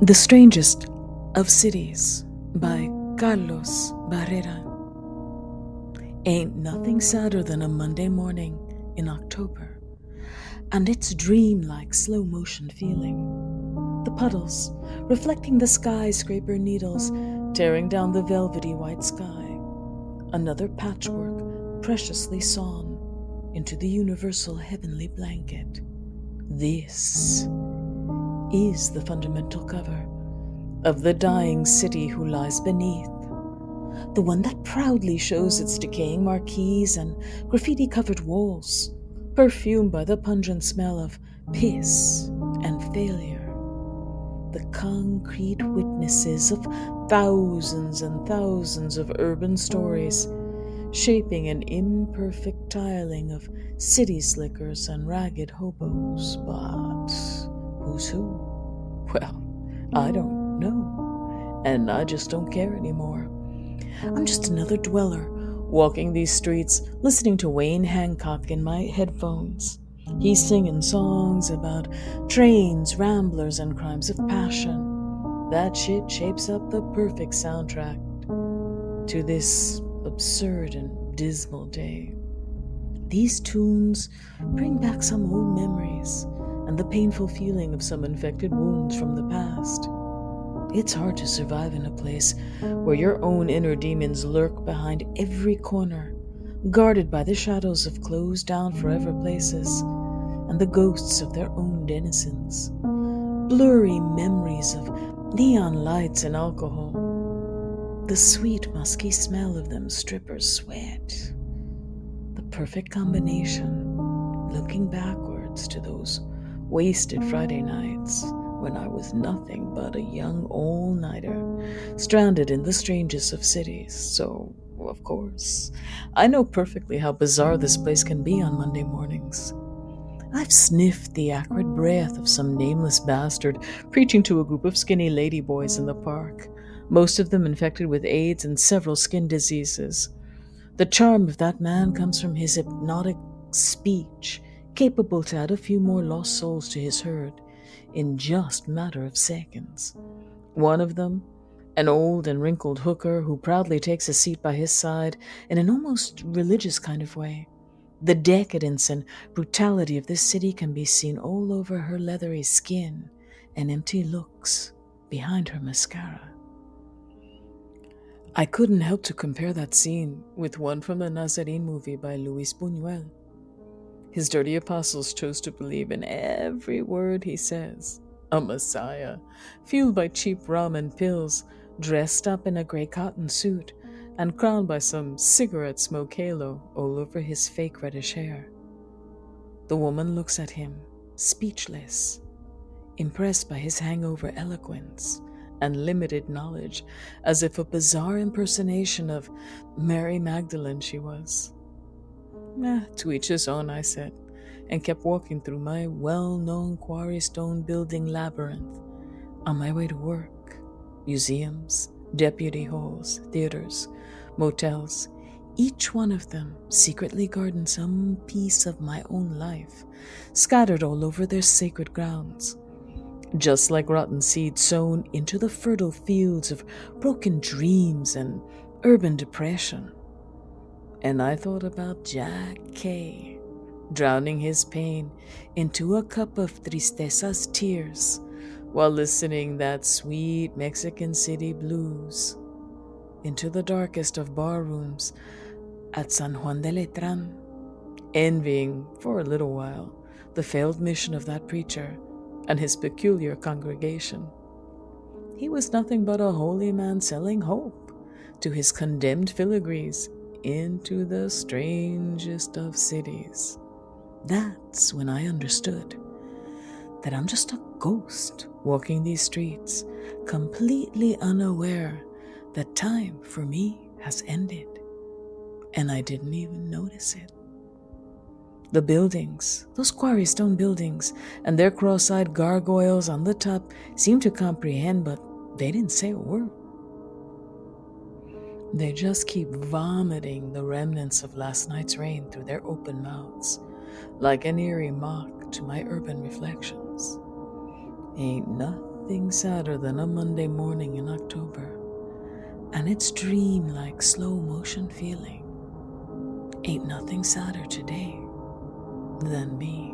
The Strangest of Cities by Carlos Barrera. Ain't nothing sadder than a Monday morning in October, and its dream-like slow-motion feeling. The puddles, reflecting the skyscraper needles, tearing down the velvety white sky. Another patchwork preciously sawn into the universal heavenly blanket. This is the fundamental cover of the dying city who lies beneath, the one that proudly shows its decaying marquees and graffiti-covered walls, perfumed by the pungent smell of piss and failure, the concrete witnesses of thousands and thousands of urban stories, shaping an imperfect tiling of city slickers and ragged hobos. But who's who? Well, I don't know, and I just don't care anymore. I'm just another dweller, walking these streets, listening to Wayne Hancock in my headphones. He's singing songs about trains, ramblers, and crimes of passion. That shit shapes up the perfect soundtrack to this absurd and dismal day. These tunes bring back some old memories and the painful feeling of some infected wounds from the past. It's hard to survive in a place where your own inner demons lurk behind every corner, guarded by the shadows of closed down forever places and the ghosts of their own denizens. Blurry memories of neon lights and alcohol, the sweet musky smell of them strippers' sweat. The perfect combination, looking backwards to those wasted Friday nights when I was nothing but a young all-nighter, stranded in the strangest of cities. So, of course, I know perfectly how bizarre this place can be on Monday mornings. I've sniffed the acrid breath of some nameless bastard preaching to a group of skinny ladyboys in the park, most of them infected with AIDS and several skin diseases. The charm of that man comes from his hypnotic speech, capable to add a few more lost souls to his herd in just a matter of seconds. One of them, an old and wrinkled hooker who proudly takes a seat by his side in an almost religious kind of way. The decadence and brutality of this city can be seen all over her leathery skin and empty looks behind her mascara. I couldn't help to compare that scene with one from the Nazarene movie by Luis Buñuel. His dirty apostles chose to believe in every word he says. A messiah, fueled by cheap rum and pills, dressed up in a gray cotton suit, and crowned by some cigarette smoke halo all over his fake reddish hair. The woman looks at him, speechless, impressed by his hangover eloquence and limited knowledge, as if a bizarre impersonation of Mary Magdalene she was. To each his own, I said, and kept walking through my well-known quarry stone building labyrinth on my way to work. Museums, deputy halls, theaters, motels, each one of them secretly guarding some piece of my own life, scattered all over their sacred grounds, just like rotten seeds sown into the fertile fields of broken dreams and urban depression. And I thought about Jack Kay, drowning his pain into a cup of tristeza's tears while listening that sweet Mexican city blues into the darkest of barrooms at San Juan de Letran, envying, for a little while, the failed mission of that preacher and his peculiar congregation. He was nothing but a holy man selling hope to his condemned filigrees into the strangest of cities. That's when I understood that I'm just a ghost walking these streets, completely unaware that time for me has ended, and I didn't even notice it. The buildings, those quarry stone buildings, and their cross-eyed gargoyles on the top seemed to comprehend, but they didn't say a word. They just keep vomiting the remnants of last night's rain through their open mouths, like an eerie mock to my urban reflections. Ain't nothing nothing sadder than a Monday morning in October, and its dream-like slow motion feeling. Ain't nothing sadder today than me.